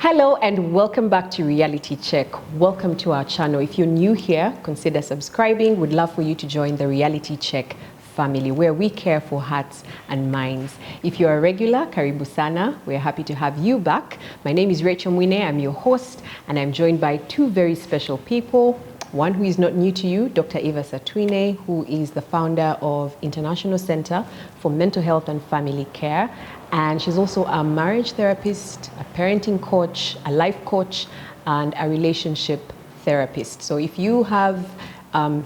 Hello and welcome back to Reality Check. Welcome to our channel. If you're new here, consider subscribing. We'd love for you to join the Reality Check family where we care for hearts and minds. If you're a regular, karibu sana. We're happy to have you back. My name is Rachel Mwine. I'm your host and I'm joined by two very special people. One who is not new to you, Dr. Eva Satwine, who is the founder of International Center for Mental Health and Family Care. And she's also a marriage therapist, a parenting coach, a life coach, and a relationship therapist. So if you have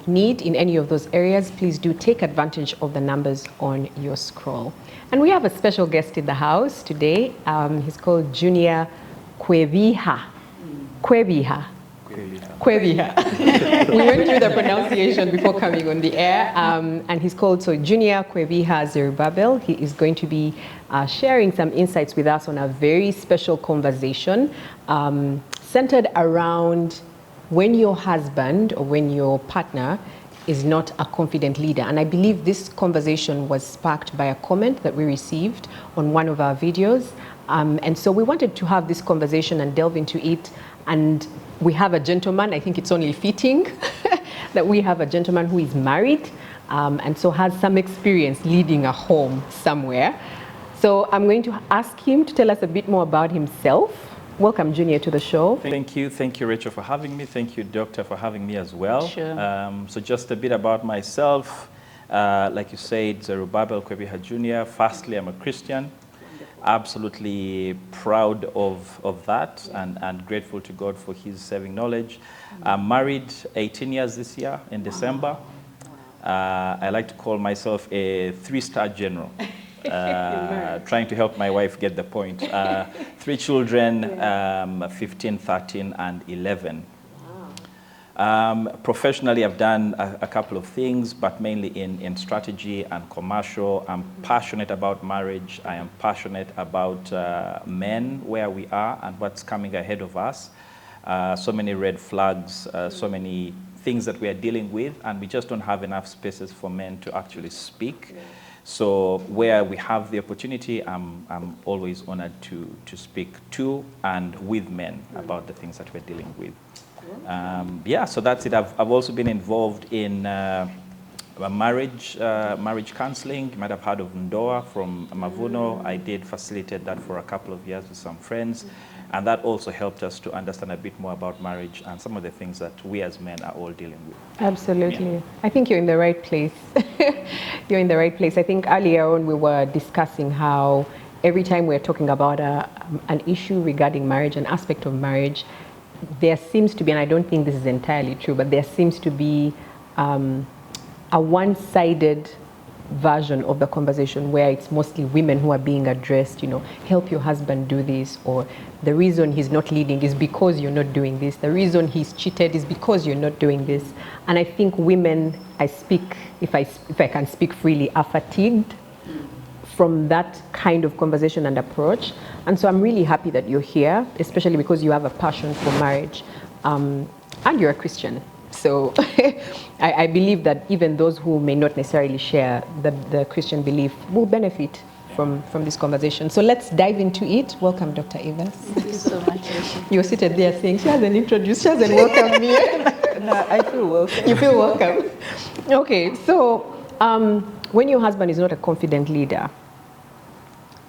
need in any of those areas, please do take advantage of the numbers on your scroll. And we have a special guest in the house today. He's called Junior Kwebiha. Kwebiha. Kwebiha. We went through the pronunciation before coming on the air, and he's called Junior Kwebiha Zerubbabel. He is going to be sharing some insights with us on a very special conversation centered around when your husband or when your partner is not a confident leader. And I believe this conversation was sparked by a comment that we received on one of our videos. And so we wanted to have this conversation and delve into it. And we have a gentleman, I think it's only fitting that we have a gentleman who is married and so has some experience leading a home somewhere. So I'm going to ask him to tell us a bit more about himself. Welcome, Junior, to the show. Thank you, Rachel, for having me. Thank you, Doctor, for having me as well. Sure. So just a bit about myself. Like you said, Zerubbabel Kwebiha Jr. Firstly, I'm a Christian. Absolutely proud of that and grateful to God for his saving knowledge. I'm married 18 years this year in December. I like to call myself a 3-star general. Trying to help my wife get the point. 3 children, 15, 13, and 11. Professionally, I've done a couple of things, but mainly in strategy and commercial. I'm passionate about marriage. I am passionate about men, where we are and what's coming ahead of us. So many red flags, so many things that we are dealing with, and we just don't have enough spaces for men to actually speak. So where we have the opportunity, I'm always honored to speak to and with men about the things that we're dealing with. Yeah, so that's it. I've also been involved in marriage counseling. You might have heard of Ndoa from Mavuno. I did facilitate that for a couple of years with some friends. And that also helped us to understand a bit more about marriage and some of the things that we as men are all dealing with. Absolutely. Yeah. I think you're in the right place. You're in the right place. I think earlier on we were discussing how every time we're talking about an issue regarding marriage, an aspect of marriage, there seems to be, and I don't think this is entirely true, but there seems to be a one-sided version of the conversation where it's mostly women who are being addressed, help your husband do this, or the reason he's not leading is because you're not doing this. The reason he's cheated is because you're not doing this. And I think women, if I can speak freely, are fatigued from that kind of conversation and approach. And so I'm really happy that you're here, especially because you have a passion for marriage and you're a Christian. So I believe that even those who may not necessarily share the Christian belief will benefit from this conversation. So let's dive into it. Welcome, Dr. Eva. Thank you so much. You're seated there saying, she hasn't introduced, she hasn't welcomed me. No, I feel welcome. You feel welcome. Okay, so when your husband is not a confident leader,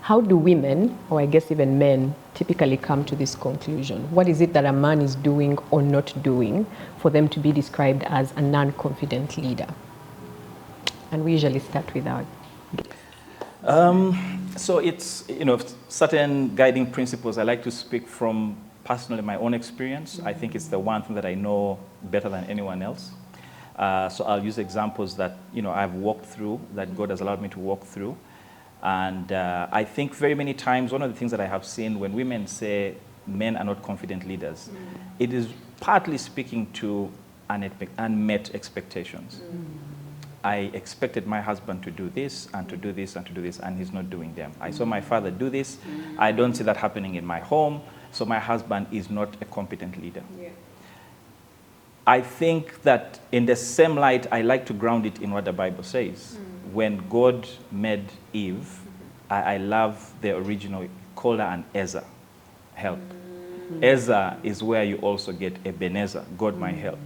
how do women, or I guess even men, typically come to this conclusion? What is it that a man is doing or not doing for them to be described as a non-confident leader? And we usually start with that. So it's, certain guiding principles. I like to speak from personally my own experience. I think it's the one thing that I know better than anyone else. So I'll use examples that, I've walked through, that God has allowed me to walk through. And I think very many times, one of the things that I have seen when women say men are not confident leaders, it is partly speaking to unmet expectations. I expected my husband to do this and to do this and to do this, and he's not doing them. I saw my father do this. I don't see that happening in my home, so my husband is not a competent leader. Yeah. I think that in the same light, I like to ground it in what the Bible says. When God made Eve, I love the original, called her an Ezer, help. Ezer is where you also get Ebenezer, God my help.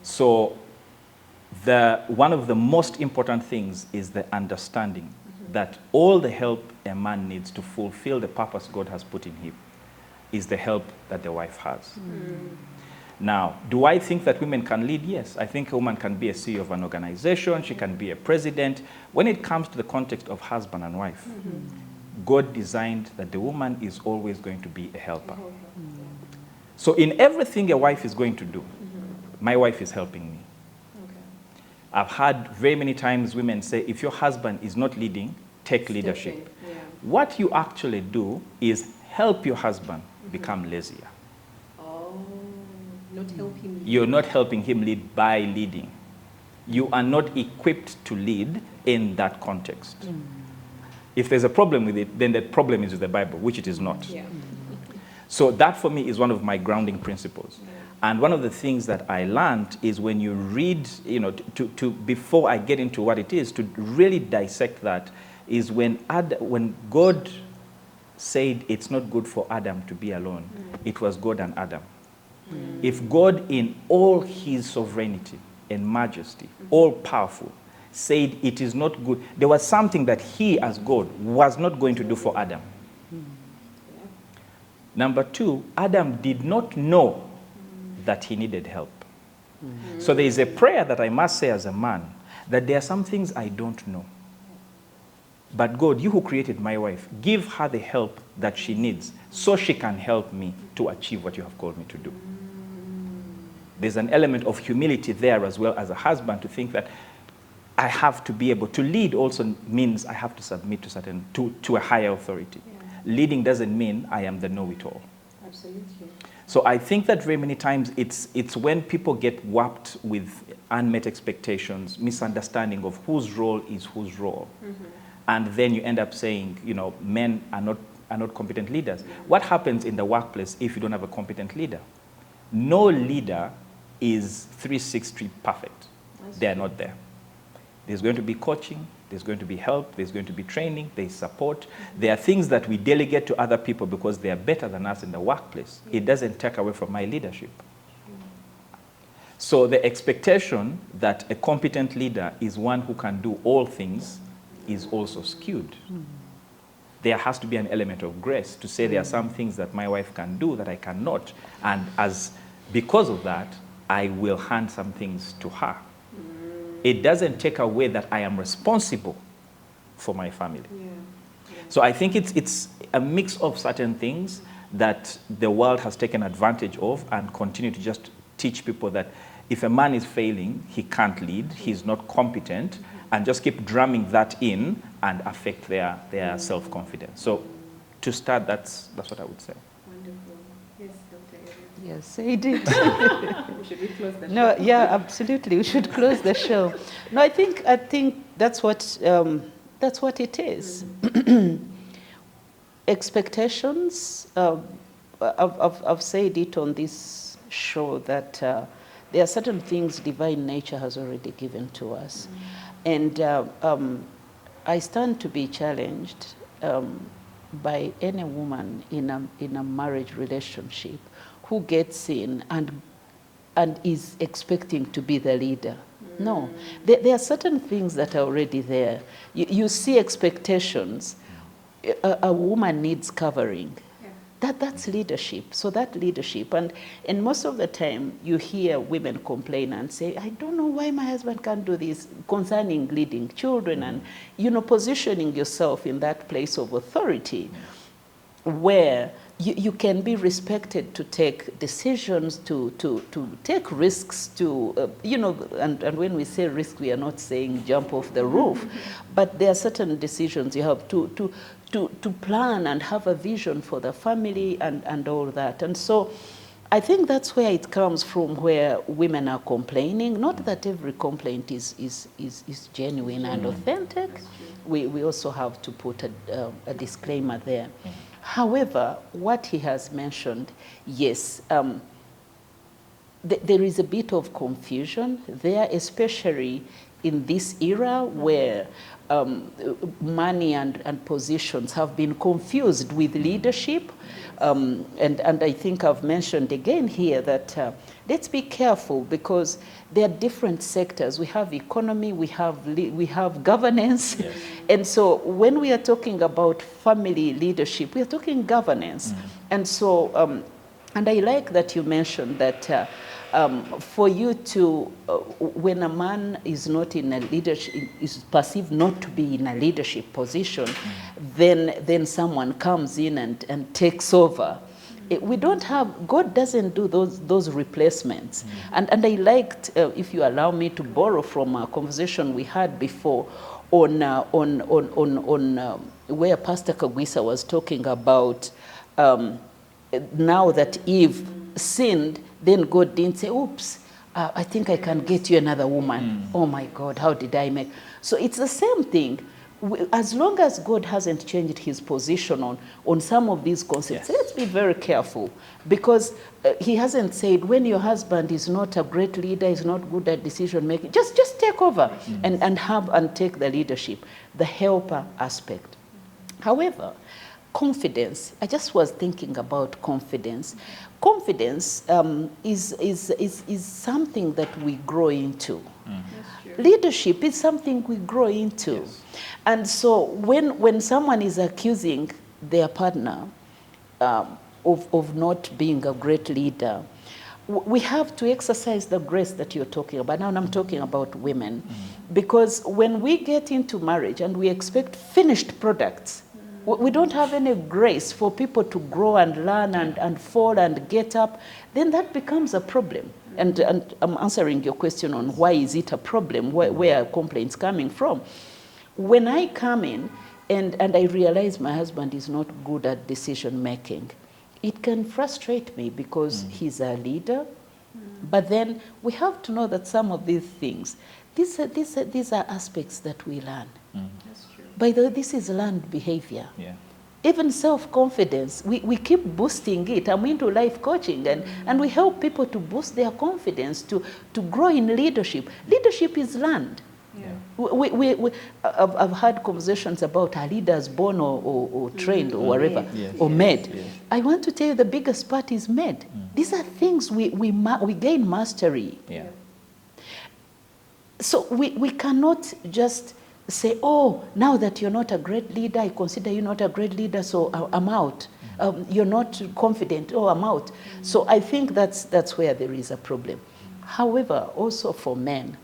So one of the most important things is the understanding that all the help a man needs to fulfill the purpose God has put in him is the help that the wife has. Now, do I think that women can lead? Yes. I think a woman can be a CEO of an organization. She can be a president. When it comes to the context of husband and wife, God designed that the woman is always going to be a helper. So in everything a wife is going to do, my wife is helping me. I've had very many times women say, if your husband is not leading, take leadership. What you actually do is help your husband become lazier. Not help him lead. You're not helping him lead by leading. You are not equipped to lead in that context. If there's a problem with it, then the problem is with the Bible, which it is not. So that for me is one of my grounding principles. And one of the things that I learned is when you read, before I get into what it is, to really dissect that, is when God said it's not good for Adam to be alone, it was God and Adam. If God in all his sovereignty and majesty, all powerful, said it is not good, there was something that he as God was not going to do for Adam. Number two, Adam did not know that he needed help. So there is a prayer that I must say as a man, that there are some things I don't know. But God, you who created my wife, give her the help that she needs so she can help me to achieve what you have called me to do. There's an element of humility there as well as a husband to think that I have to be able to lead also means I have to submit to a higher authority. Leading doesn't mean I am the know-it-all. Absolutely. So I think that very many times it's when people get warped with unmet expectations, misunderstanding of whose role is whose role. And then you end up saying, men are not competent leaders. What happens in the workplace if you don't have a competent leader? No leader is 360 perfect. They are not there. There's going to be coaching, there's going to be help, there's going to be training, there's support. There are things that we delegate to other people because they are better than us in the workplace. It doesn't take away from my leadership. So the expectation that a competent leader is one who can do all things is also skewed. There has to be an element of grace to say there are some things that my wife can do that I cannot. And because of that, I will hand some things to her. It doesn't take away that I am responsible for my family. So I think it's a mix of certain things that the world has taken advantage of and continue to just teach people that if a man is failing, he can't lead, he's not competent, and just keep drumming that in and affect their self-confidence. So to start, that's what I would say. Wonderful. Yes, Dr. Eric. Yes, say it. Should we close the show? No, yeah, absolutely. We should close the show. No, I think that's what it is. Expectations. I've said it on this show that there are certain things divine nature has already given to us, and I stand to be challenged by any woman in a marriage relationship who gets in and is expecting to be the leader. No, there are certain things that are already there. You see expectations. A woman needs covering. That's leadership. So that leadership, and most of the time you hear women complain and say, I don't know why my husband can't do this, concerning leading children and, positioning yourself in that place of authority where you can be respected to take decisions, to take risks, and when we say risk, we are not saying jump off the roof, but there are certain decisions you have to plan and have a vision for the family and all that. And so I think that's where it comes from, where women are complaining. Not that every complaint is genuine and authentic. We also have to put a disclaimer there. However, what he has mentioned, yes, there is a bit of confusion there, especially in this era where money and positions have been confused with leadership. And I think I've mentioned again here that let's be careful, because there are different sectors. We have economy, we have governance. Yes. And so when we are talking about family leadership, we are talking governance. And so, and I like that you mentioned that for you to, when a man is not in a leadership, is perceived not to be in a leadership position, then someone comes in and takes over. We don't have, God doesn't do those replacements. And I liked, if you allow me to borrow from a conversation we had before on where Pastor Kagwisa was talking about now that Eve sinned, then God didn't say, oops, I think I can get you another woman. Oh my God, how did I make? So it's the same thing. As long as God hasn't changed his position on some of these concepts, let's be very careful, because he hasn't said, when your husband is not a great leader, is not good at decision making, just take over and take the leadership, the helper aspect. However, confidence, I just was thinking about confidence. Confidence is something that we grow into. Leadership is something we grow into. Yes. And so when someone is accusing their partner of not being a great leader, we have to exercise the grace that you're talking about. Now I'm talking about women. Because when we get into marriage and we expect finished products, we don't have any grace for people to grow and learn and fall and get up, then that becomes a problem. And I'm answering your question on why is it a problem, where are complaints coming from. When I come in and I realize my husband is not good at decision making, it can frustrate me because he's a leader. But then we have to know that some of these things, these are aspects that we learn. That's true. By the way, this is learned behavior. Yeah. Even self-confidence, we keep boosting it. I'm into life coaching, and we help people to boost their confidence, to grow in leadership. Leadership is learned. Yeah. I've had conversations about are leaders born or trained or whatever, Yes. or made. Yes. I want to tell you the biggest part is made. These are things we gain mastery. Yeah. So we cannot just say, oh, now that you're not a great leader, I consider you not a great leader, so I'm out. You're not confident, oh, I'm out. So I think that's where there is a problem. However, also for men,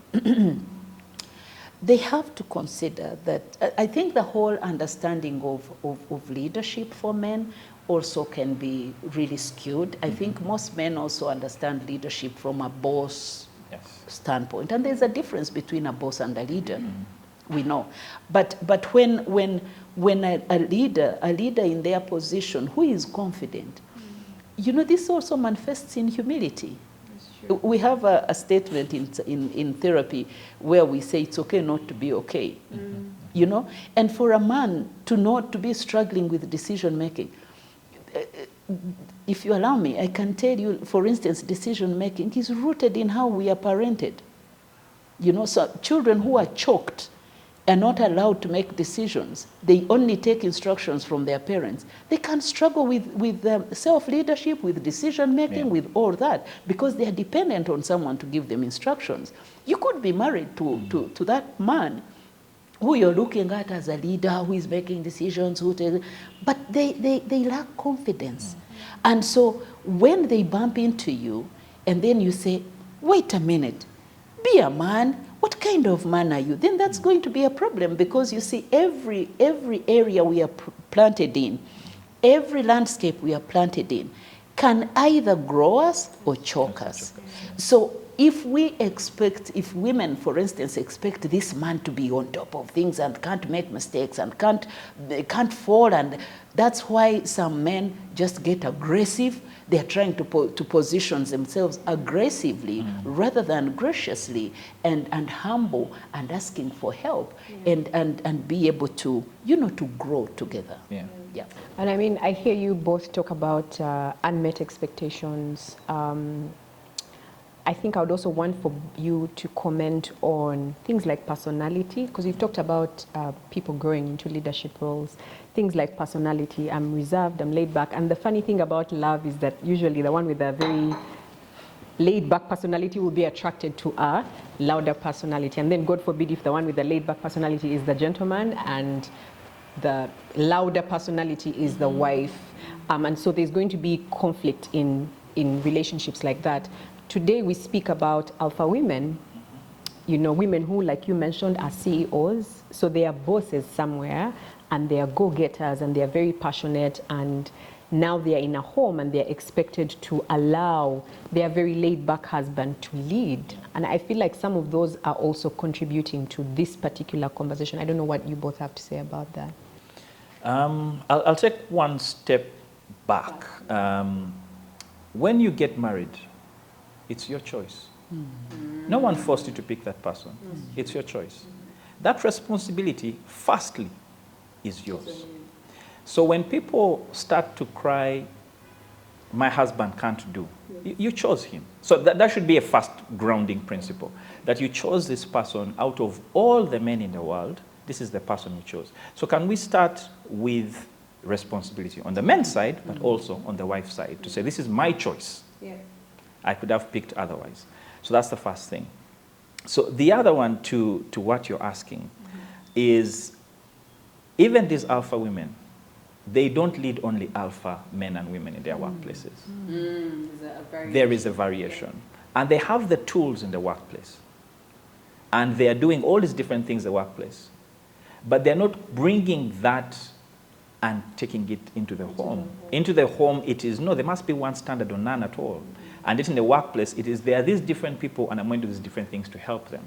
they have to consider that, I think the whole understanding of leadership for men also can be really skewed. I think most men also understand leadership from a boss standpoint. And there's a difference between a boss and a leader. We know. But when a leader in their position who is confident, you know, this also manifests in humility. We have a statement in therapy where we say it's okay not to be okay. You know? And for a man to be struggling with decision making, if you allow me, I can tell you, for instance, decision making is rooted in how we are parented. You know, so children who are choked are not allowed to make decisions. They only take instructions from their parents. They can struggle with self-leadership, with decision-making, with all that, because they are dependent on someone to give them instructions. You could be married to that man who you're looking at as a leader, who is making decisions, but they lack confidence. And so when they bump into you, and then you say, wait a minute, be a man. What kind of man are you? Then that's going to be a problem, because you see, every area we are planted in, every landscape we are planted in, can either grow us or choke us. So if women, for instance, expect this man to be on top of things and can't make mistakes and can't fall, and that's why some men just get aggressive. They're trying to position themselves aggressively rather than graciously and humble and asking for help and be able to, you know, to grow together. Yeah. Yeah. And I mean, I hear you both talk about unmet expectations. I think I would also want for you to comment on things like personality, because you've talked about people growing into leadership roles. Things like personality, I'm reserved, I'm laid back. And the funny thing about love is that usually the one with a very laid back personality will be attracted to a louder personality. And then God forbid if the one with the laid back personality is the gentleman and the louder personality is the wife. And so there's going to be conflict in relationships like that. Today we speak about alpha women, you know, women who, like you mentioned, are CEOs. So they are bosses somewhere and they are go-getters and they are very passionate, and now they are in a home and they're expected to allow their very laid-back husband to lead. And I feel like some of those are also contributing to this particular conversation. I don't know what you both have to say about that. I'll take one step back. When you get married, it's your choice. No one forced you to pick that person. It's your choice. That responsibility, firstly, is yours. So when people start to cry, my husband can't do, you chose him. So that should be a first grounding principle, that you chose this person out of all the men in the world. This is the person you chose. So can we start with responsibility on the men's side, but also on the wife's side, to say, this is my choice. Yeah. I could have picked otherwise. So that's the first thing. So the other one to what you're asking is, even these alpha women, they don't lead only alpha men and women in their workplaces. There is a variation. And they have the tools in the workplace. And they are doing all these different things in the workplace. But they're not bringing that and taking it into the home. Into the home, it is, no, there must be one standard or none at all. And it's in the workplace, it is, there are these different people and I'm going to do these different things to help them.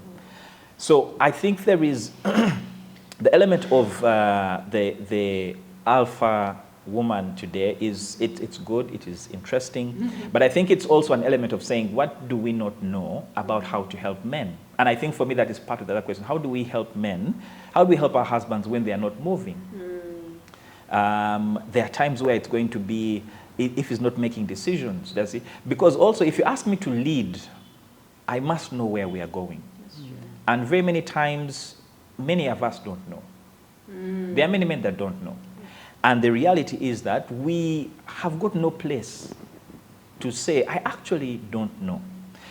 So I think there is the element of the alpha woman today is, it's good, it is interesting, but I think it's also an element of saying, what do we not know about how to help men? And I think for me that is part of the other question. How do we help men? How do we help our husbands when they are not moving? There are times where it's going to be, if he's not making decisions, does he? Because also, if you ask me to lead, I must know where we are going. And very many times, many of us don't know. There are many men that don't know. And the reality is that we have got no place to say, I actually don't know.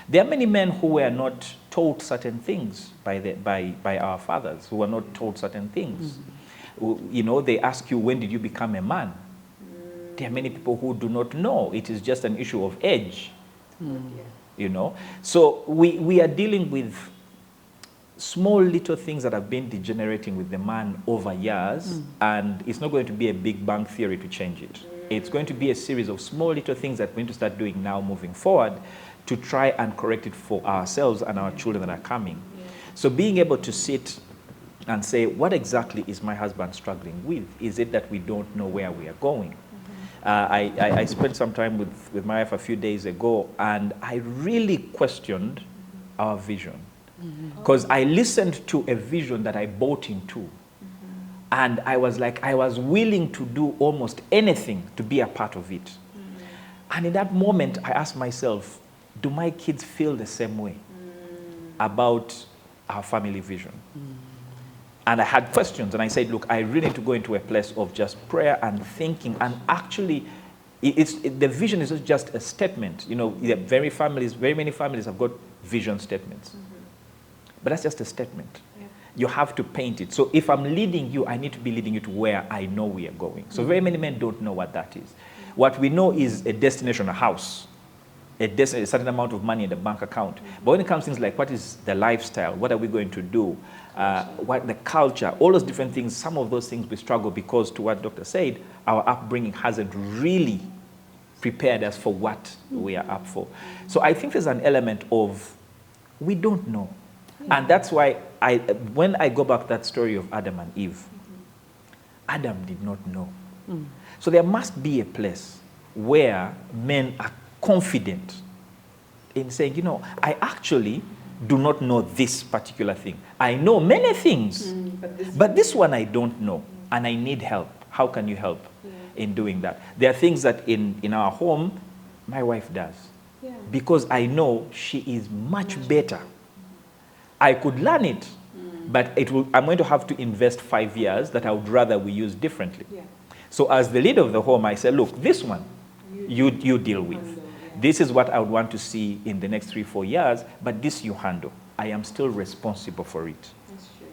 There are many men who were not taught certain things by our fathers, who were not taught certain things. You know, they ask you, when did you become a man? There are many people who do not know. It is just an issue of age. You know? So we are dealing with small little things that have been degenerating with the man over years, and it's not going to be a big bang theory to change it. It's going to be a series of small little things that we're going to start doing now moving forward to try and correct it for ourselves and our children that are coming. So being able to sit and say, what exactly is my husband struggling with? Is it that we don't know where we are going? I spent some time with my wife a few days ago, and I really questioned our vision. Because I listened to a vision that I bought into. And I was like, I was willing to do almost anything to be a part of it. And in that moment, I asked myself, do my kids feel the same way about our family vision? And I had questions, and I said, look, I really need to go into a place of just prayer and thinking. And actually, the vision is not just a statement. You know, very many families have got vision statements. But that's just a statement. You have to paint it. So if I'm leading you, I need to be leading you to where I know we are going. So very many men don't know what that is. What we know is a destination, a house, a certain amount of money in the bank account. But when it comes to things like what is the lifestyle, what are we going to do, what the culture, all those different things, some of those things we struggle because, to what Doctor said, our upbringing hasn't really prepared us for what we are up for. So I think there's an element of, we don't know. And that's why when I go back to that story of Adam and Eve, Adam did not know. So there must be a place where men are confident in saying, you know, I actually do not know this particular thing. I know many things, but this one I don't know, and I need help. How can you help in doing that? There are things that in our home, my wife does. because I know she is much better. I could learn it, but I'm going to have to invest 5 years that I would rather we use differently. Yeah. So as the leader of the home, I say, look, this one, you deal with. handle, yeah. This is what I would want to see in the next 3-4 years, but this you handle. I am still responsible for it. That's true.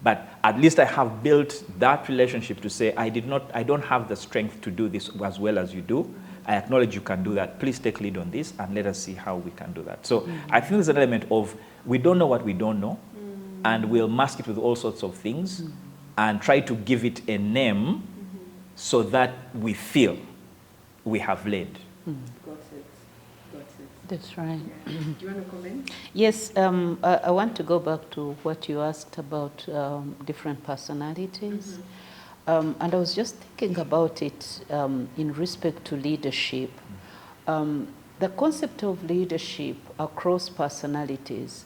But at least I have built that relationship to say, I don't have the strength to do this as well as you do. I acknowledge you can do that. Please take lead on this and let us see how we can do that. So I think there's an element of we don't know what we don't know, and we'll mask it with all sorts of things and try to give it a name so that we feel we have led. Got it. Got it. That's right. Do you want to comment? Yes, I want to go back to what you asked about different personalities. And I was just thinking about it in respect to leadership. The concept of leadership across personalities,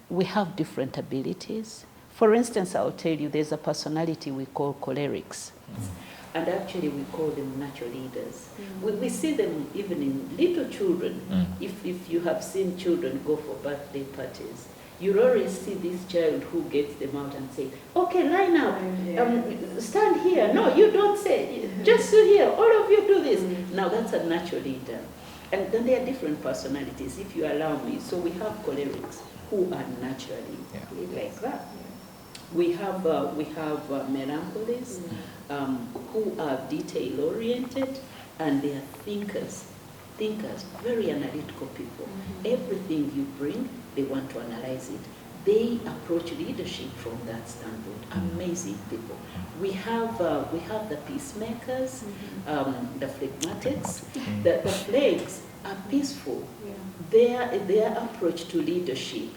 we have different abilities. For instance, I'll tell you, there's a personality we call cholerics. And actually, we call them natural leaders. We see them even in little children. If you have seen children go for birthday parties, you'll always see this child who gets them out and say, okay, line up, stand here. No, you don't say, just sit here, all of you do this. Now that's a natural leader. And then there are different personalities, if you allow me. So we have cholerics who are naturally like that. We have melancholies who are detail-oriented, and they are thinkers, very analytical people. Everything you bring, they want to analyze it. They approach leadership from that standpoint. Amazing people. We have the peacemakers, the phlegmatics. The phlegs are peaceful. Their approach to leadership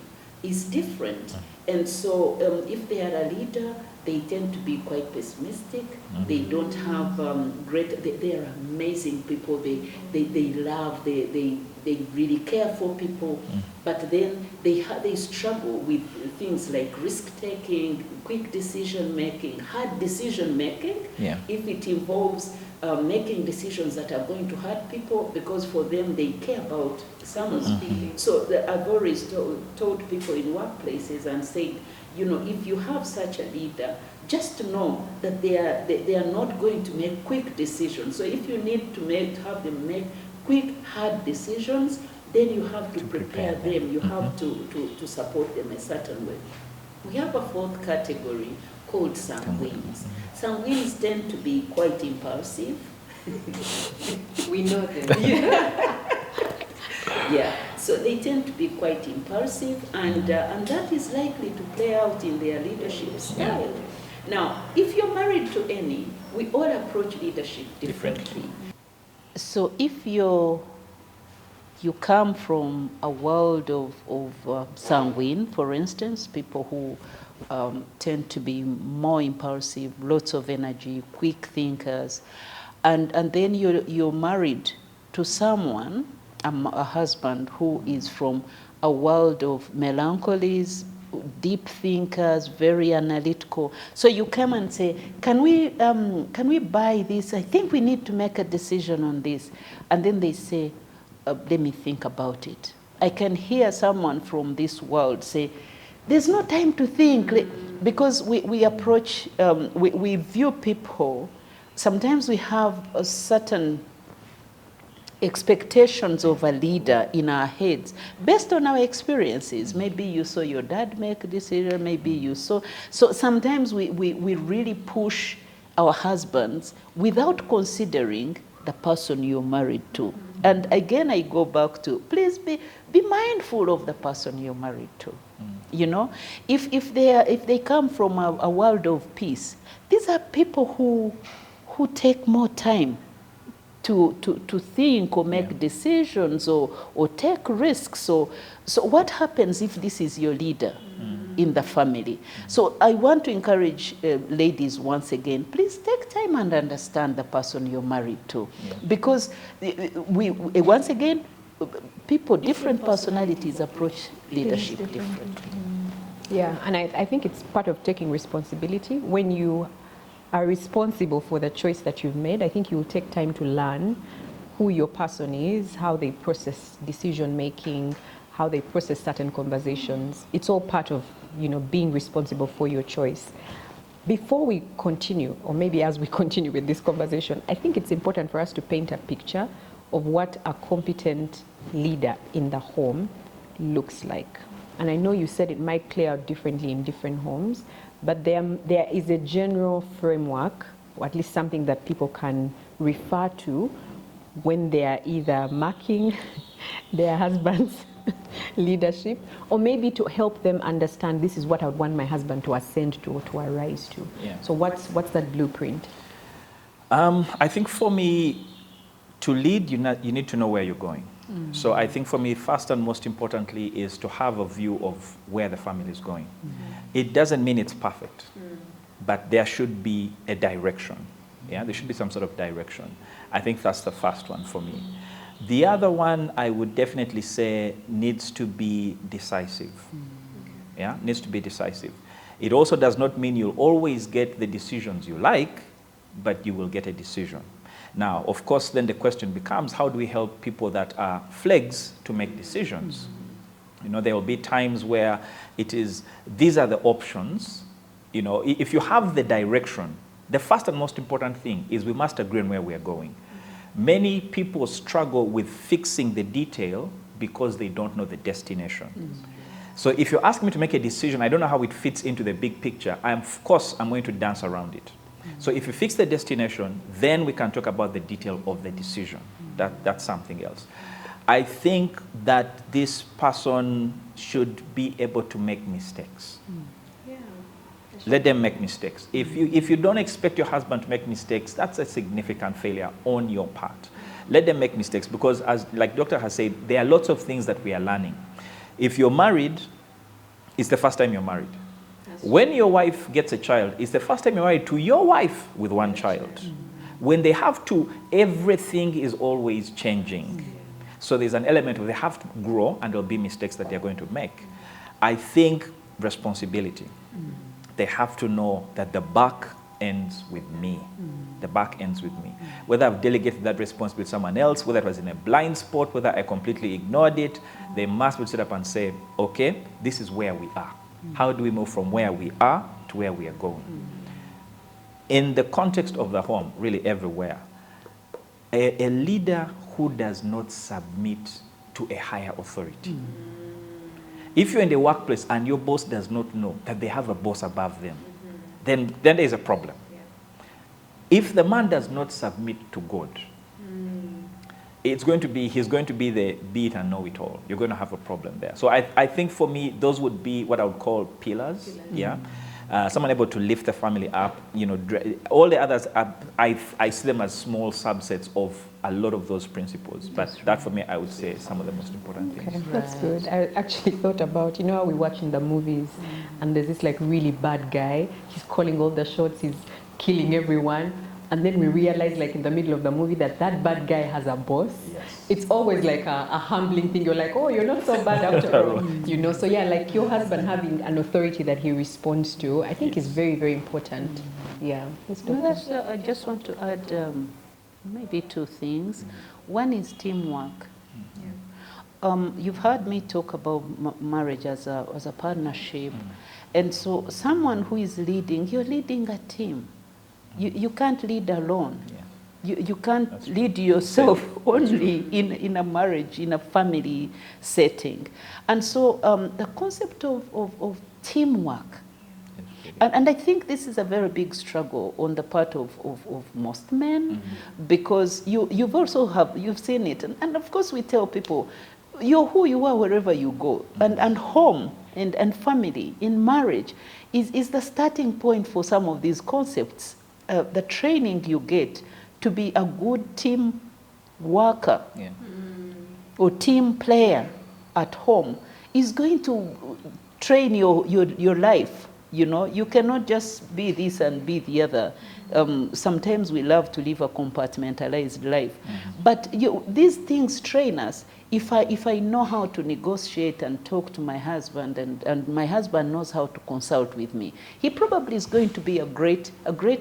is different. And so if they are a leader, they tend to be quite pessimistic. They don't have they are amazing people. They love, they really care for people. But then they struggle with things like risk-taking, quick decision-making, hard decision-making, if it involves making decisions that are going to hurt people, because for them they care about someone's feelings. So I've always told people in workplaces and said, you know, if you have such a leader, just know that they are not going to make quick decisions. So if you need to have them make quick, hard decisions, then you have to prepare them. You have to support them a certain way. We have a fourth category called sanguines. Sanguines tend to be quite impulsive. We know them. Yeah, so they tend to be quite impulsive, and that is likely to play out in their leadership style. Now, if you're married to any, we all approach leadership differently. So if you come from a world of sanguine, for instance, people who tend to be more impulsive, lots of energy, quick thinkers, and then you're married to someone, a husband who is from a world of melancholies, deep thinkers, very analytical. So you come and say, can we buy this? I think we need to make a decision on this. And then they say, let me think about it. I can hear someone from this world say, there's no time to think, because we approach, we view people, sometimes we have a certain expectations of a leader in our heads based on our experiences. Maybe you saw your dad make a decision, maybe you saw. So sometimes we really push our husbands without considering the person you're married to. And again, I go back to, please be mindful of the person you're married to. You know, if they come from a world of peace, these are people who take more time to think or make decisions or take risks. So what happens if this is your leader in the family? So I want to encourage ladies once again, please take time and understand the person you're married to. Because we once again, people, different personalities approach leadership differently. Yeah, and I think it's part of taking responsibility. When you are responsible for the choice that you've made, I think you will take time to learn who your person is, how they process decision making, how they process certain conversations. It's all part of, being responsible for your choice. Before we continue, or maybe as we continue with this conversation, I think it's important for us to paint a picture of what a competent leader in the home looks like. And I know you said it might play out differently in different homes, but there is a general framework, or at least something that people can refer to when they are either marking their husband's leadership, or maybe to help them understand, this is what I would want my husband to ascend to or to arise to. Yeah. So what's that blueprint? I think for me, to lead, you need to know where you're going. So I think for me, first and most importantly, is to have a view of where the family is going. It doesn't mean it's perfect, but there should be a direction. Yeah, there should be some sort of direction. I think that's the first one for me. The other one, I would definitely say, needs to be decisive. Yeah, needs to be decisive. It also does not mean you'll always get the decisions you like, but you will get a decision. Now, of course, then the question becomes, how do we help people that are flags to make decisions? There will be times where it is, these are the options. If you have the direction, the first and most important thing is we must agree on where we are going. Many people struggle with fixing the detail because they don't know the destination. So if you ask me to make a decision, I don't know how it fits into the big picture, of course, I'm going to dance around it. So if you fix the destination, then we can talk about the detail of the decision. That's something else. I think that this person should be able to make mistakes. Let them make mistakes. If you don't expect your husband to make mistakes, that's a significant failure on your part. Let them make mistakes, because like Doctor has said, there are lots of things that we are learning. If you're married, it's the first time you're married. When your wife gets a child, it's the first time you're married to your wife with one child. When they have two, everything is always changing. So there's an element of they have to grow, and there'll be mistakes that they're going to make. I think responsibility. They have to know that the buck ends with me. The buck ends with me. Whether I've delegated that responsibility to someone else, whether it was in a blind spot, whether I completely ignored it, they must be sit up and say, okay, this is where we are. How do we move from where we are to where we are going? In the context of the home, really everywhere, a leader who does not submit to a higher authority. If you're in the workplace and your boss does not know that they have a boss above them, then there is a problem. If the man does not submit to God, he's going to be the be it and know it all. You're going to have a problem there. So I think for me, those would be what I would call pillars. Yeah, someone able to lift the family up. All the others, I see them as small subsets of a lot of those principles. But that for me, I would say some of the most important things. That's good. I actually thought about, how we watch in the movies, and there's this like really bad guy. He's calling all the shots. He's killing everyone. And then we realize, like in the middle of the movie, that bad guy has a boss. Yes. It's always like a humbling thing. You're like, oh, you're not so bad after all. So yeah, like your husband having an authority that he responds to, I think is very, very important. Yeah. I just want to add maybe two things. One is teamwork. You've heard me talk about marriage as a partnership. And so someone who is leading, you're leading a team. You can't lead alone. You can't lead yourself only in a marriage, in a family setting. And so the concept of teamwork, and I think this is a very big struggle on the part of most men, because you've seen it. And of course we tell people, you're who you are wherever you go. And home and family in marriage is the starting point for some of these concepts. The training you get to be a good team worker or team player at home is going to train your life. You cannot just be this and be the other. Sometimes we love to live a compartmentalized life. But these things train us. If I know how to negotiate and talk to my husband, and my husband knows how to consult with me, he probably is going to be a great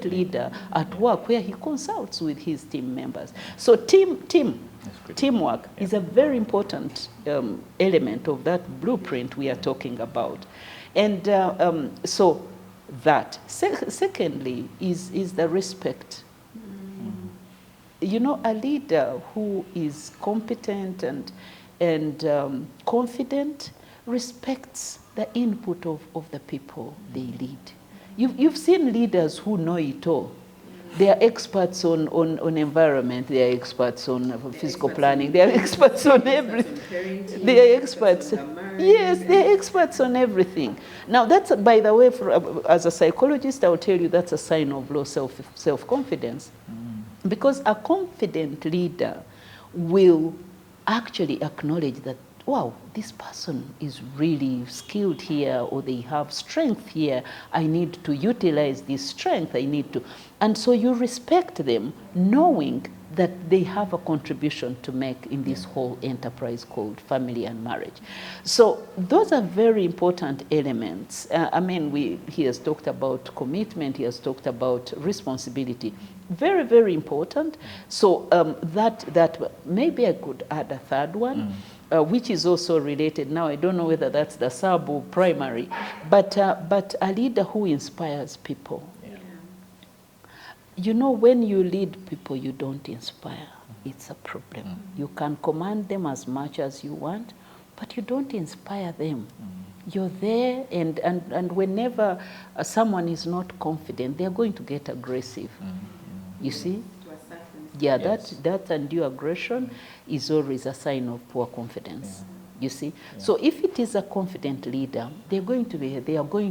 leader at work where he consults with his team members. So team That's critical. Teamwork is a very important element of that blueprint we are talking about. And so that. Secondly is the respect. You know, a leader who is competent and confident respects the input of the people they lead. You've seen leaders who know it all. They are experts on environment, they are experts on physical planning, they are experts on everything. They are experts. Yes, they are experts on everything. Now that's, by the way, as a psychologist, I will tell you that's a sign of low self-confidence. Because a confident leader will actually acknowledge that, wow, this person is really skilled here, or they have strength here. I need to utilize this strength. I need to. And so you respect them, knowing that they have a contribution to make in this whole enterprise called family and marriage. So those are very important elements. I mean, he has talked about commitment, he has talked about responsibility. Very, very important. So that maybe I could add a third one, which is also related. Now, I don't know whether that's the sub or primary, but a leader who inspires people. You know, when you lead people, you don't inspire. It's a problem. You can command them as much as you want, but you don't inspire them. You're there, and whenever someone is not confident, they're going to get aggressive. You see? Yeah, that undue aggression is always a sign of poor confidence. You see? So if it is a confident leader, they are going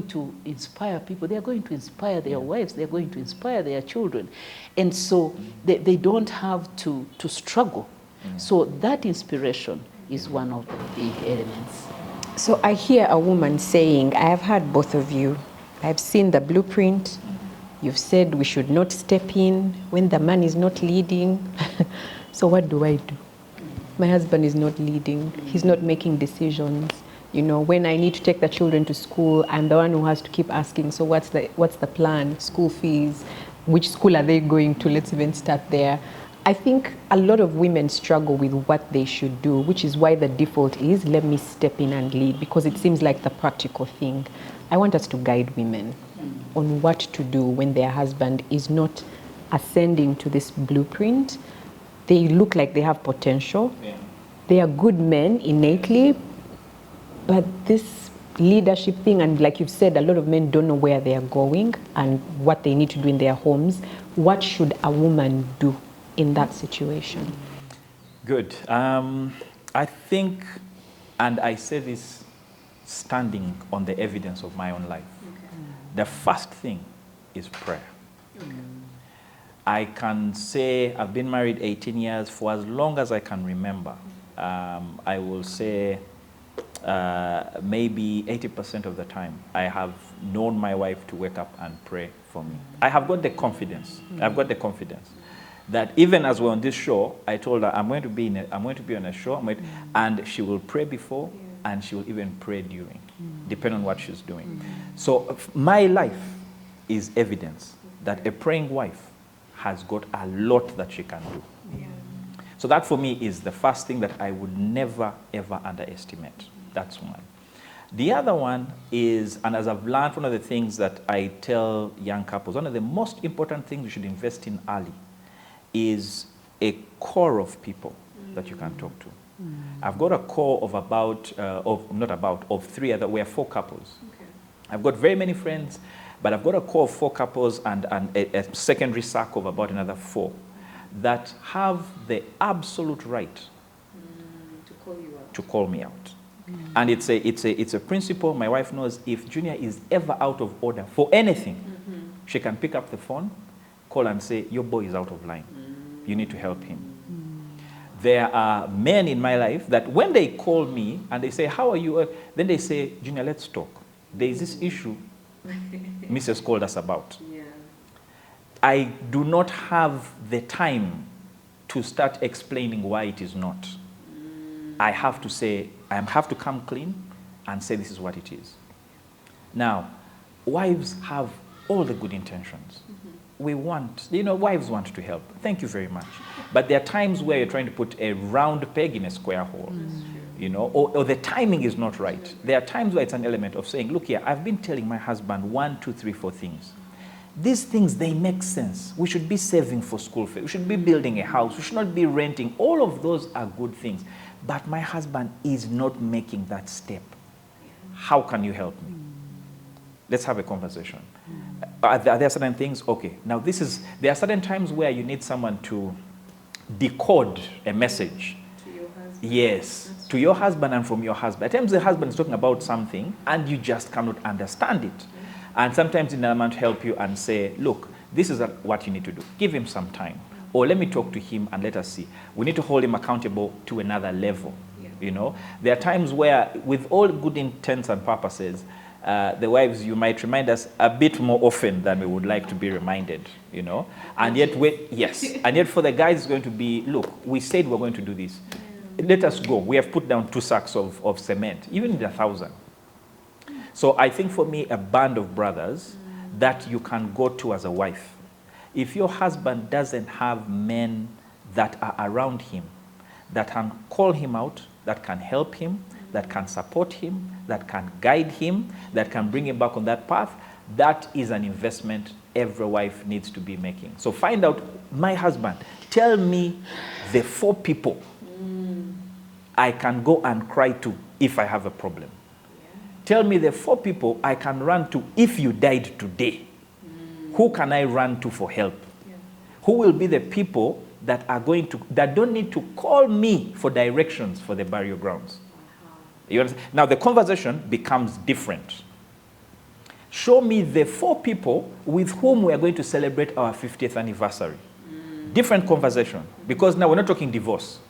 to inspire people, they are going to inspire their wives, they are going to inspire their children. And so they don't have to struggle. So that inspiration is one of the big elements. So I hear a woman saying, I have heard both of you. I've seen the blueprint. You've said we should not step in when the man is not leading. So what do I do? My husband is not leading. He's not making decisions. You know, when I need to take the children to school, I'm the one who has to keep asking, so what's the plan? School fees? Which school are they going to? Let's even start there. I think a lot of women struggle with what they should do, which is why the default is, let me step in and lead, because it seems like the practical thing. I want us to guide women on what to do when their husband is not ascending to this blueprint. They look like they have potential. They are good men innately, but this leadership thing, and like you've said, a lot of men don't know where they are going and what they need to do in their homes. What should a woman do in that situation? Good. I think, and I say this standing on the evidence of my own life, the first thing is prayer. I can say I've been married 18 years. For as long as I can remember, I will say maybe 80% of the time I have known my wife to wake up and pray for me. I have got the confidence. I've got the confidence that even as we're on this show, I told her I'm going to be on a show, and she will pray before, and she will even pray during, depending on what she's doing. So my life is evidence that a praying wife has got a lot that she can do. So that for me is the first thing that I would never, ever underestimate. That's one. The other one is, and as I've learned, one of the things that I tell young couples, one of the most important things you should invest in early is a core of people that you can talk to. I've got a core of of three other, we are 4 couples. I've got very many friends, but I've got a core of 4 couples and a secondary circle of about another 4 that have the absolute right to call me out. And it's a principle. My wife knows if Junior is ever out of order for anything, she can pick up the phone, call and say, your boy is out of line. You need to help him. There are men in my life that when they call me and they say, how are you? Then they say, Junior, let's talk. There is this issue Mrs. called us about. I do not have the time to start explaining why it is not. I have to say, I have to come clean and say this is what it is. Now, wives have all the good intentions. We want, wives want to help. Thank you very much. But there are times where you're trying to put a round peg in a square hole. You know, or the timing is not right. There are times where it's an element of saying, look here, I've been telling my husband 1, 2, 3, 4 things. These things, they make sense. We should be saving for school fees. We should be building a house. We should not be renting. All of those are good things. But my husband is not making that step. How can you help me? Let's have a conversation. Are there certain things? Okay. Now there are certain times where you need someone to decode a message. To your husband. Yes, to your husband and from your husband. At times the husband is talking about something and you just cannot understand it. And sometimes the man to help you and say, look, this is what you need to do. Give him some time. Or let me talk to him and let us see. We need to hold him accountable to another level. You know, there are times where, with all good intents and purposes, the wives, you might remind us a bit more often than we would like to be reminded, you know. And yet, and yet for the guys, it's going to be, look, we said we're going to do this. Let us go. We have put down 2 sacks of cement, even 1,000. So I think for me, a band of brothers that you can go to as a wife. If your husband doesn't have men that are around him, that can call him out, that can help him, that can support him, that can guide him, that can bring him back on that path, that is an investment every wife needs to be making. So find out, my husband, tell me the 4 people I can go and cry to if I have a problem. Tell me the 4 people I can run to if you died today. Who can I run to for help? Who will be the people that don't need to call me for directions for the burial grounds? You understand? Now the conversation becomes different. Show me the 4 people with whom we are going to celebrate our 50th anniversary. Different conversation, because now we're not talking divorce.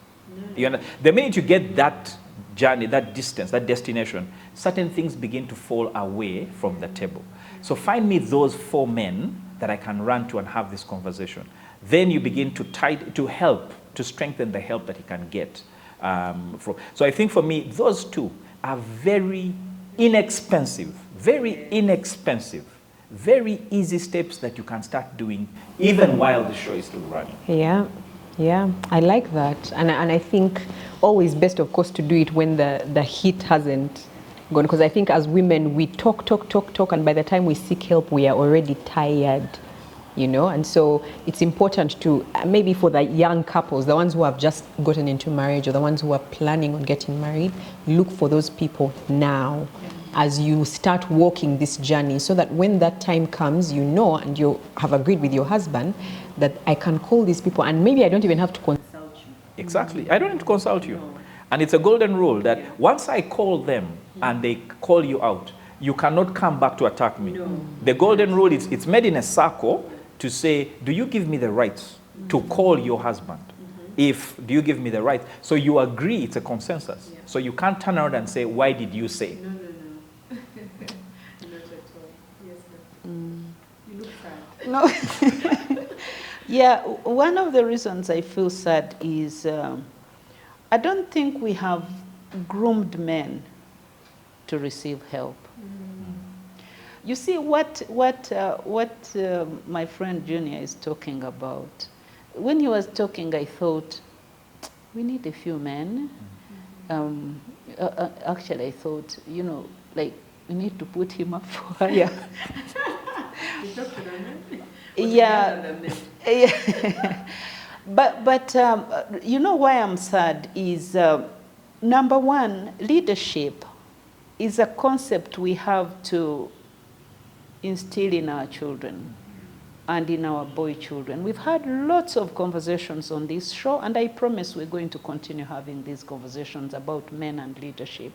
You understand? The minute you get that journey, that distance, that destination, certain things begin to fall away from the table. So find me those 4 men that I can run to and have this conversation. Then you begin to help, to strengthen the help that he can get. So I think for me, those 2 are very inexpensive, very easy steps that you can start doing even while the show is still running. Yeah, I like that. And I think always best, of course, to do it when the heat hasn't gone. Because I think as women, we talk, and by the time we seek help, we are already tired. You know, and so it's important to, maybe for the young couples, the ones who have just gotten into marriage or the ones who are planning on getting married, look for those people now as you start walking this journey, so that when that time comes, you know, and you have agreed with your husband that I can call these people and maybe I don't even have to consult you. Exactly. I don't need to consult you. No. And it's a golden rule that once I call them and they call you out, you cannot come back to attack me. No. The golden rule is it's made in a circle to say, do you give me the rights to call your husband? Do you give me the right? So you agree, it's a consensus. Yeah. So you can't turn around and say, why did you say? No. Not at all. Yes, you look sad. No. Yeah, one of the reasons I feel sad is I don't think we have groomed men to receive help. You see, what my friend Junior is talking about, when he was talking, I thought, we need a few men. Actually, I thought, you know, like, we need to put him up for hire. You talked to them? Yeah. But you know why I'm sad is, number one, leadership is a concept we have to instill in our children and in our boy children. We've had lots of conversations on this show, and I promise we're going to continue having these conversations about men and leadership.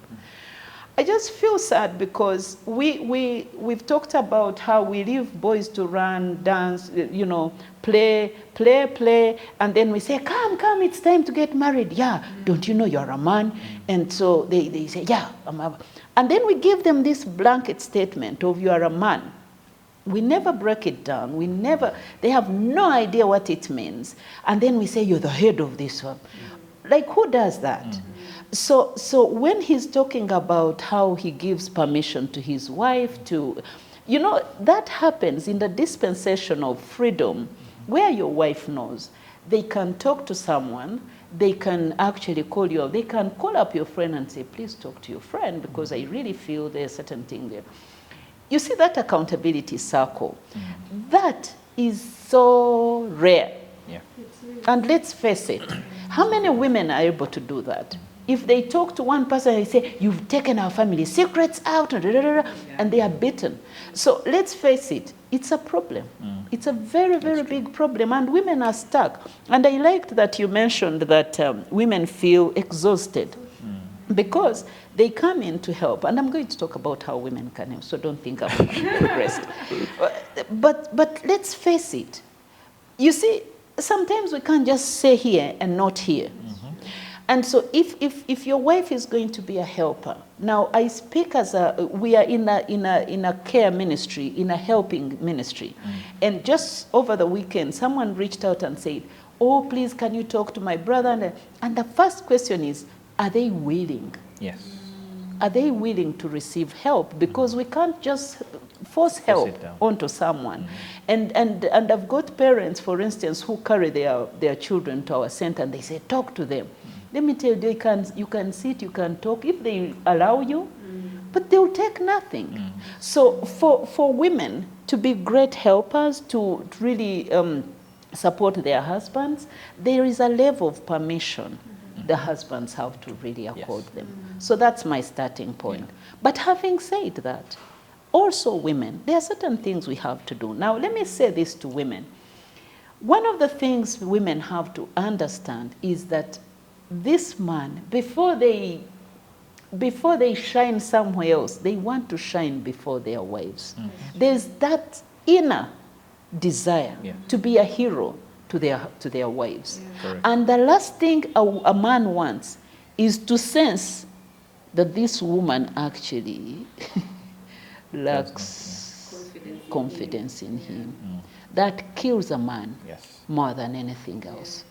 I just feel sad because we've talked about how we leave boys to run, dance, you know, play, and then we say, come, it's time to get married. Yeah, don't you know you're a man? And so they say, yeah, I'm a... And then we give them this blanket statement of you are a man. We never break it down. They have no idea what it means. And then we say, you're the head of this one. Like, who does that? So when he's talking about how he gives permission to his wife to, you know, that happens in the dispensation of freedom. where your wife knows they can talk to someone, they can actually call you, they can call up your friend and say, please talk to your friend because I really feel there's a certain thing there. You see that accountability circle, that is so rare. Yeah. And let's face it, how many women are able to do that? If they talk to one person and say, you've taken our family secrets out, and they are beaten. So let's face it, it's a problem. It's a very, very big problem, and women are stuck. And I liked that you mentioned that women feel exhausted because they come in to help. And I'm going to talk about how women can help, so don't think I've progressed. But let's face it. You see, sometimes we can't just say here and not here. And so if your wife is going to be a helper, now I speak as we are in a care ministry, in a helping ministry. And just over the weekend, someone reached out and said, oh, please, can you talk to my brother? And the first question is, are they willing? Yes. Are they willing to receive help? Because we can't just force help onto someone. And I've got parents, for instance, who carry their children to our center and they say, talk to them. Let me tell you, you can sit, you can talk, if they allow you, but they'll take nothing. So for women to be great helpers, to really support their husbands, there is a level of permission the husbands have to really accord them. So that's my starting point. But having said that, also women, there are certain things we have to do. Now, let me say this to women. One of the things women have to understand is that this man, before they shine somewhere else, they want to shine before their wives. There's that inner desire to be a hero to their wives. And the last thing a man wants is to sense that this woman actually lacks confidence in him. That kills a man more than anything else.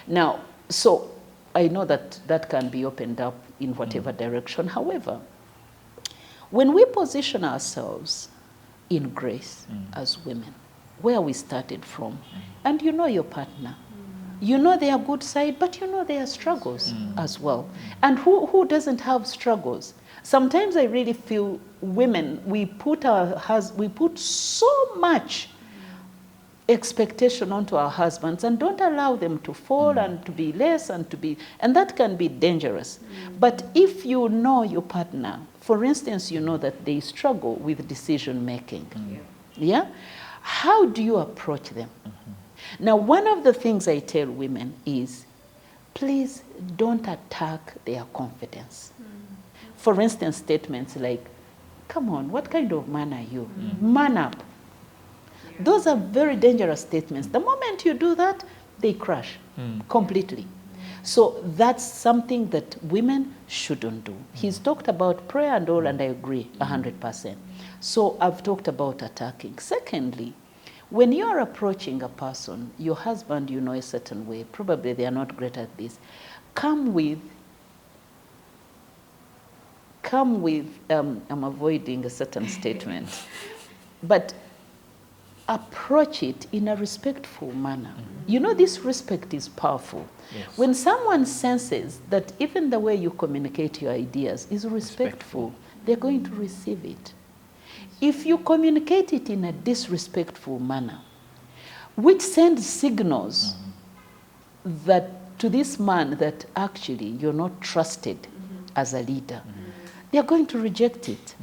Now, so I know that can be opened up in whatever direction. However, when we position ourselves in grace as women, where we started from, and you know your partner, you know their good side, but you know their struggles as well. And who doesn't have struggles? Sometimes I really feel women, we put so much expectation onto our husbands and don't allow them to fall and to be less and that can be dangerous. But if you know your partner, for instance, you know that they struggle with decision making. How do you approach them? Now, one of the things I tell women is, please don't attack their confidence. For instance, statements like, come on, what kind of man are you? Man up. Those are very dangerous statements. The moment you do that, they crash completely. So that's something that women shouldn't do. He's talked about prayer and all, and I agree 100%. So I've talked about attacking. Secondly, when you're approaching a person, your husband, you know a certain way, probably they are not great at this, come with, I'm avoiding a certain statement, but approach it in a respectful manner. You know, this respect is powerful. When someone senses that even the way you communicate your ideas is respectful, they're going to receive it. If you communicate it in a disrespectful manner, which sends signals that to this man that actually you're not trusted as a leader, they're going to reject it.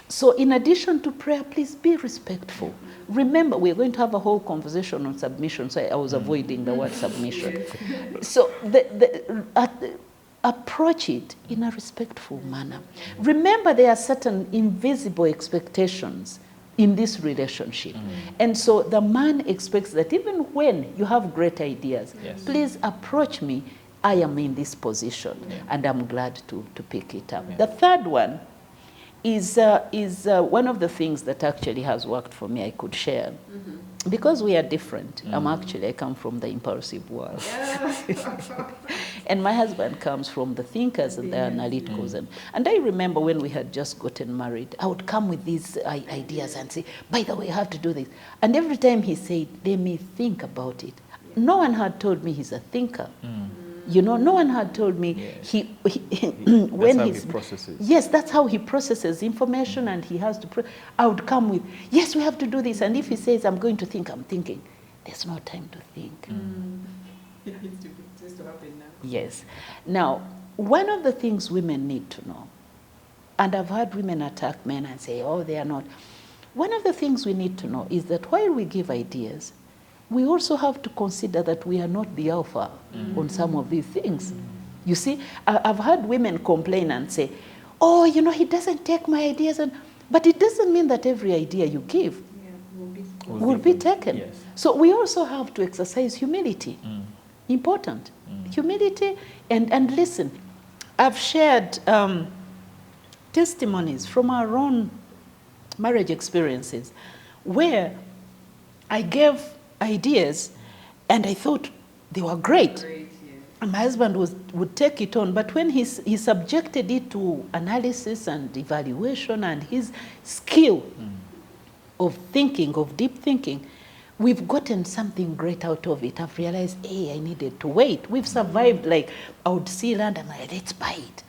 So in addition to prayer, please be respectful. Remember, we're going to have a whole conversation on submission, so I was avoiding the word submission. So approach it in a respectful manner. Remember, there are certain invisible expectations in this relationship. And so the man expects that even when you have great ideas, please approach me. I am in this position, and I'm glad to pick it up. The third one is one of the things that actually has worked for me. I could share. Because we are different. I come from the impulsive world. And my husband comes from the thinkers and the analyticals. And I remember when we had just gotten married, I would come with these ideas and say, by the way, I have to do this. And every time he said, let me think about it. No one had told me he's a thinker. You know, no one had told me when that's how he processes. Yes, that's how he processes information, and he has to. I would come with, yes, we have to do this, and if he says, I'm going to think, I'm thinking, there's no time to think. It needs to just to happen now. Yes. Now, one of the things women need to know, and I've had women attack men and say, oh, they are not. One of the things we need to know is that while we give ideas, we also have to consider that we are not the alpha on some of these things. You see, I've had women complain and say, oh, you know, he doesn't take my ideas. But it doesn't mean that every idea you give will be taken. Yes. So we also have to exercise humility. Important. Humility and listen. I've shared testimonies from our own marriage experiences where I gave ideas and I thought they were great. And my husband would take it on, but when he subjected it to analysis and evaluation and his skill of thinking, of deep thinking, we've gotten something great out of it. I've realized, hey, I needed to wait. We've survived, like, I would see land and I'm like, let's buy it.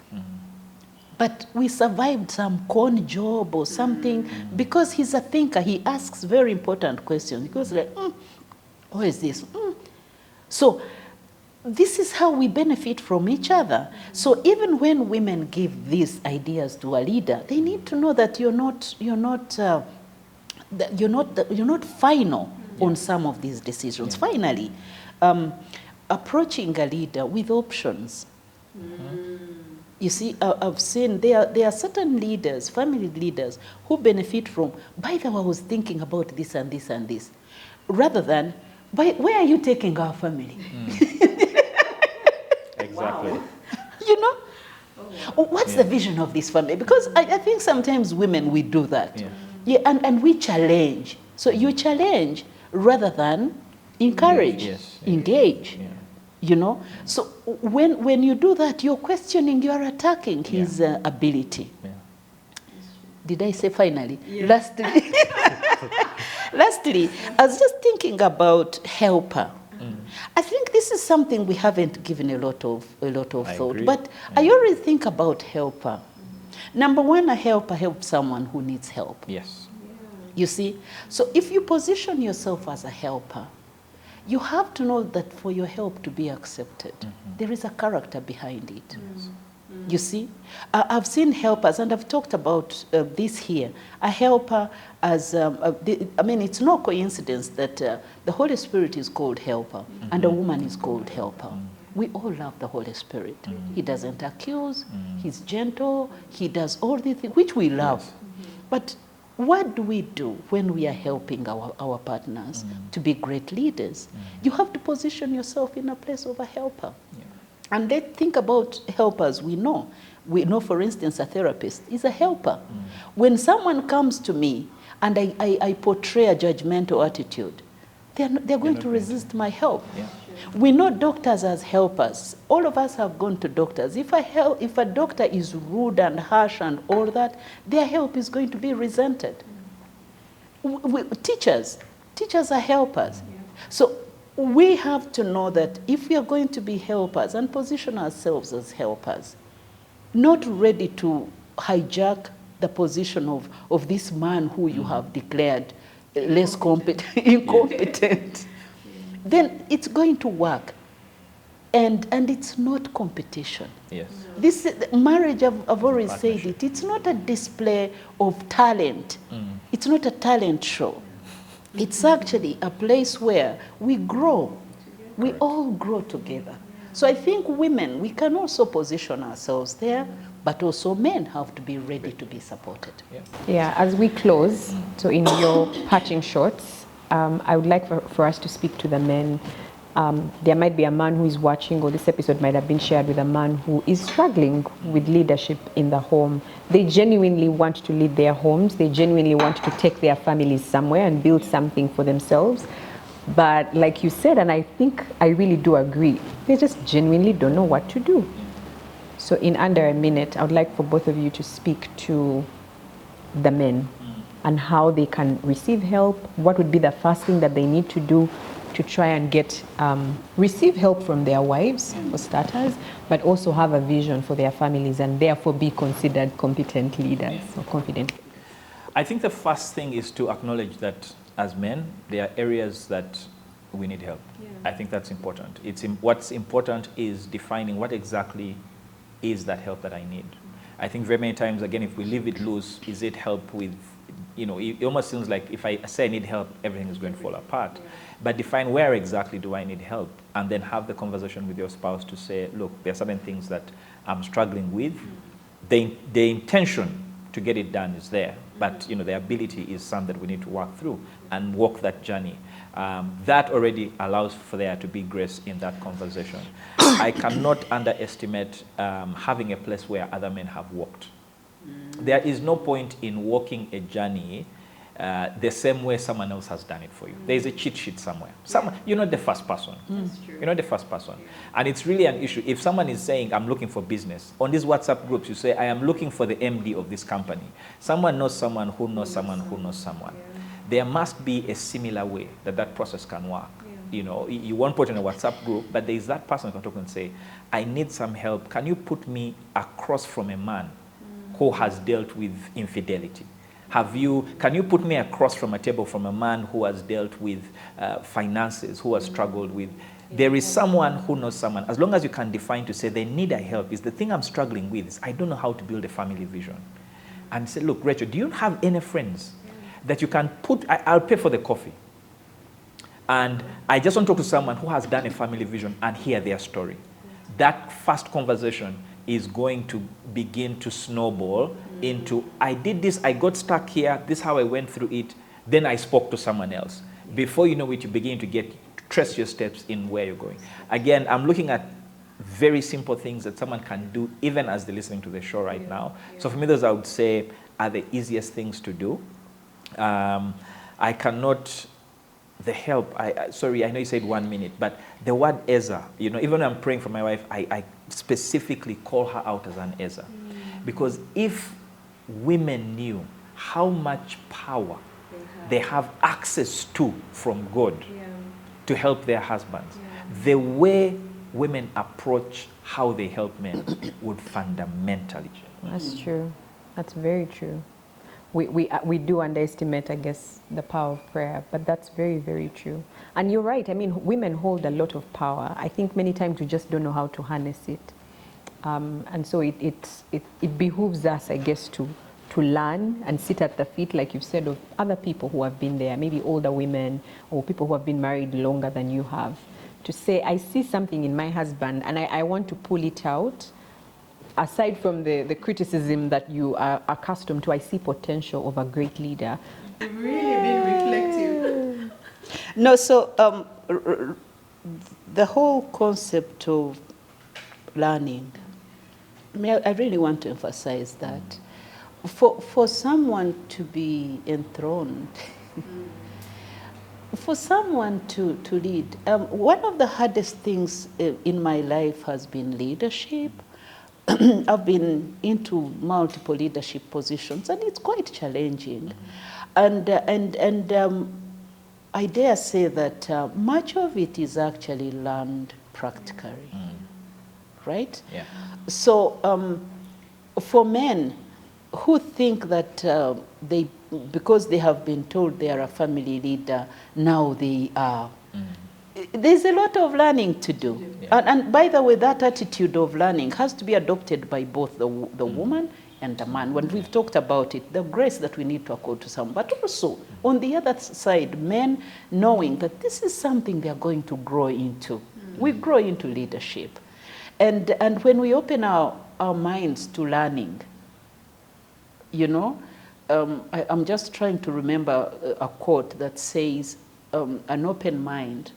But we survived some con job or something because he's a thinker. He asks very important questions. He goes like, what is this? So this is how we benefit from each other. So even when women give these ideas to a leader, they need to know that you're not final on some of these decisions. Finally, approaching a leader with options. You see, I've seen there are certain leaders, family leaders, who benefit from, by the way, I was thinking about this and this and this, rather than, where are you taking our family? Exactly. Wow. You know? What's the vision of this family? Because I think sometimes women, we do that. Yeah, and we challenge. So you challenge rather than encourage, engage. You know? So when you do that, you're questioning, you're attacking his ability. Did I say finally? Lastly, I was just thinking about helper. I think this is something we haven't given a lot of thought. Agree. But I always think about helper. Number one, a helper helps someone who needs help. Yes. You see? So if you position yourself as a helper, you have to know that for your help to be accepted, there is a character behind it. You see? I've seen helpers, and I've talked about this here. A helper as, I mean, it's no coincidence that the Holy Spirit is called helper, and a woman is called helper. We all love the Holy Spirit. He doesn't accuse, he's gentle, he does all these things, which we love. But what do we do when we are helping our partners to be great leaders? You have to position yourself in a place of a helper. And let's think about helpers we know. We know, for instance, a therapist is a helper. When someone comes to me and I portray a judgmental attitude, they're going to resist my help. We know doctors as helpers. All of us have gone to doctors. If a doctor is rude and harsh and all that, their help is going to be resented. Teachers are helpers. So we have to know that if we are going to be helpers and position ourselves as helpers, not ready to hijack the position of this man who you have declared less competent, incompetent, then it's going to work. And it's not competition. Yes. This marriage, I've always said it, it's not a display of talent. It's not a talent show. It's actually a place where we grow. We all grow together. So I think women, we can also position ourselves there, but also men have to be ready to be supported. Yeah, as we close, so in your parting shots, I would like for us to speak to the men There might be a man who is watching, or this episode might have been shared with a man who is struggling with leadership in the home. They genuinely want to lead their homes. They genuinely want to take their families somewhere and build something for themselves. But like you said, and I think I really do agree, they just genuinely don't know what to do. So in under a minute, I would like for both of you to speak to the men and how they can receive help. What would be the first thing that they need to do to try and get receive help from their wives, for starters, but also have a vision for their families and therefore be considered competent leaders or confident. I think the first thing is to acknowledge that as men, there are areas that we need help. I think that's important. What's important is defining what exactly is that help that I need. I think very many times, again, if we leave it loose, is it help with, it almost seems like if I say I need help, everything is going to fall apart. But define where exactly do I need help, and then have the conversation with your spouse to say, look, there are certain things that I'm struggling with. The intention to get it done is there, but the ability is something that we need to work through and walk that journey. That already allows for there to be grace in that conversation. I cannot underestimate having a place where other men have walked. There is no point in walking a journey the same way someone else has done it for you. There is a cheat sheet somewhere. You're not the first person. You're not the first person. And it's really an issue. If someone is saying, I'm looking for business, on these WhatsApp groups, you say, I am looking for the MD of this company. Someone knows someone who knows someone who knows someone. There must be a similar way that process can work. You won't put in a WhatsApp group, but there is that person who can talk and say, I need some help. Can you put me across from a man who has dealt with infidelity? Can you put me across from a table from a man who has dealt with finances, who has struggled with? There is someone who knows someone. As long as you can define to say, they need a help, is the thing I'm struggling with is I don't know how to build a family vision. And say, look, Rachel, do you have any friends that you can put, I'll pay for the coffee. And I just want to talk to someone who has done a family vision and hear their story. That first conversation is going to begin to snowball into, I did this, I got stuck here, this is how I went through it, then I spoke to someone else. Before you know it, you begin to trace your steps in where you're going. Again, I'm looking at very simple things that someone can do even as they're listening to the show right now. So for me, those I would say are the easiest things to do. I cannot, the help, sorry, I know you said 1 minute, but the word Ezra, even when I'm praying for my wife, I specifically call her out as an Ezra. Because if women knew how much power they have access to from God to help their husbands, the way women approach how they help men would fundamentally change. That's true. That's very true. We do underestimate, I guess, the power of prayer, but that's very, very true. And you're right. I mean, women hold a lot of power. I think many times we just don't know how to harness it. And so it behooves us, I guess, to learn and sit at the feet, like you've said, of other people who have been there, maybe older women or people who have been married longer than you have, to say, I see something in my husband and I want to pull it out. Aside from the criticism that you are accustomed to, I see potential of a great leader. You've really been reflective. No, so the whole concept of learning, I really want to emphasize that. For someone to be enthroned, for someone to lead, one of the hardest things in my life has been leadership. I've been into multiple leadership positions, and it's quite challenging. And I dare say that much of it is actually learned practically, right? Yeah. So for men who think that because they have been told they are a family leader, now they are. There's a lot of learning to do. Yeah. And by the way, that attitude of learning has to be adopted by both the woman and the man. When we've talked about it, the grace that we need to accord to some, but also on the other side, men knowing that this is something they're going to grow into. We grow into leadership. And when we open our minds to learning, I'm just trying to remember a quote that says, an open mind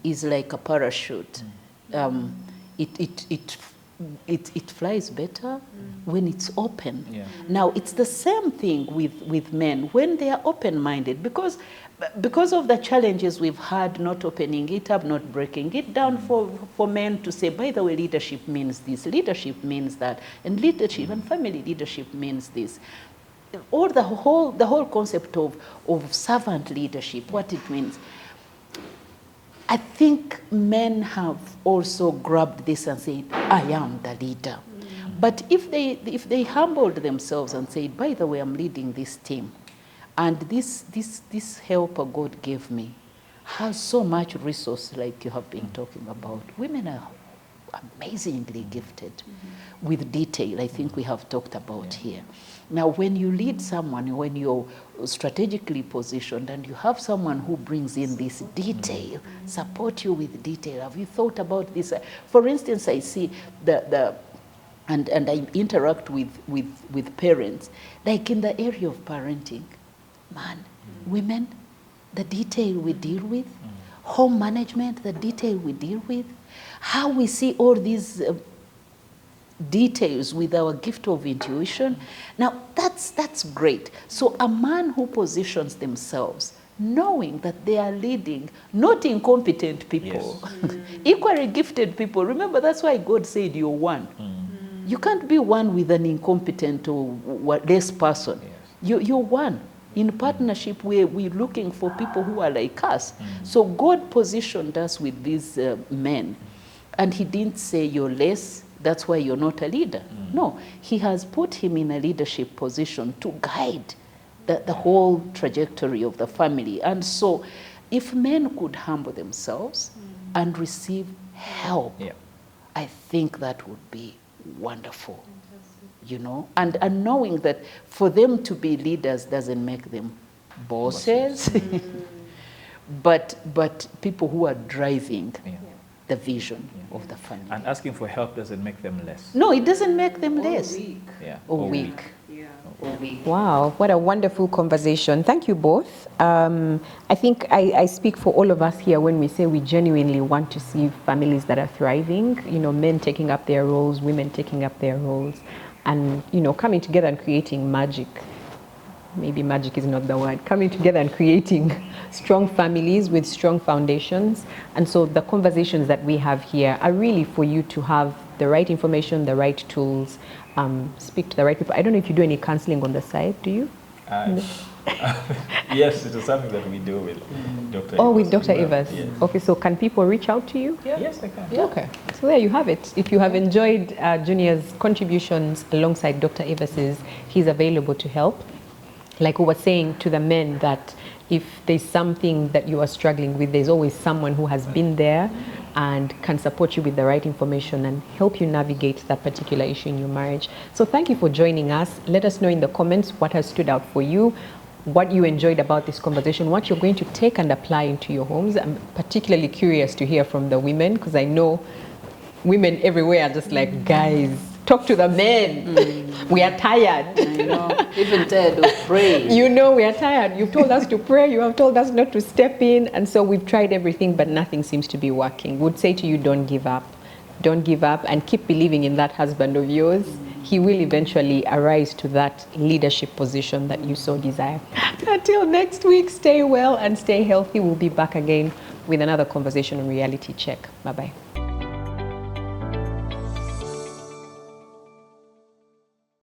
is like a parachute. It flies better when it's open. Yeah. Now, it's the same thing with men when they are open-minded, because of the challenges we've had, not opening it up, not breaking it down for men to say, by the way, leadership means this, leadership means that, and leadership and family leadership means this. Or the whole concept of servant leadership, what it means. I think men have also grabbed this and said, I am the leader. But if they humbled themselves and said, by the way, I'm leading this team, and this helper God gave me has so much resource, like you have been talking about. Women are amazingly gifted with detail, I think we have talked about here. Now, when you lead someone, when you're strategically positioned and you have someone who brings in this detail, support you with detail. Have you thought about this? For instance, I see and I interact with parents, like in the area of parenting. Man, women, the detail we deal with, home management, the detail we deal with, how we see all these details with our gift of intuition. Now, that's great. So a man who positions themselves, knowing that they are leading not incompetent people, equally gifted people. Remember, that's why God said you're one. You can't be one with an incompetent or less person. You're one. In partnership, we're looking for people who are like us. So God positioned us with these men. And he didn't say you're less, that's why you're not a leader. No, he has put him in a leadership position to guide the whole trajectory of the family. And so if men could humble themselves and receive help, I think that would be wonderful. You know, and knowing that for them to be leaders doesn't make them bosses, but people who are driving the vision of the family. And asking for help doesn't make them less. No, it doesn't make them less. Weak. Or weak. Or weak. Wow, what a wonderful conversation. Thank you both. I think I speak for all of us here when we say we genuinely want to see families that are thriving, you know, men taking up their roles, women taking up their roles, and, you know, coming together and creating magic. Maybe magic is not the word. Coming together and creating strong families with strong foundations. And so the conversations that we have here are really for you to have the right information, the right tools, speak to the right people. I don't know if you do any counseling on the side, do you? Yes, it is something that we do with Dr. Oh, Evers with Dr. as well. Evers. Yes. Okay, so can people reach out to you? Yes, they can. Okay, so there you have it. If you have enjoyed Junior's contributions alongside Dr. Evers's, he's available to help. Like we were saying to the men, that if there's something that you are struggling with, there's always someone who has been there and can support you with the right information and help you navigate that particular issue in your marriage. So thank you for joining us. Let us know in the comments what has stood out for you, what you enjoyed about this conversation, what you're going to take and apply into your homes. I'm particularly curious to hear from the women, because I know women everywhere are just like, guys, talk to the men. We are tired. I know. Even tired of praying. You know, we are tired. You've told us to pray. You have told us not to step in. And so we've tried everything, but nothing seems to be working. Would say to you, don't give up. Don't give up, and keep believing in that husband of yours. He will eventually arise to that leadership position that you so desire. Until next week, stay well and stay healthy. We'll be back again with another conversation on Reality Check. Bye-bye.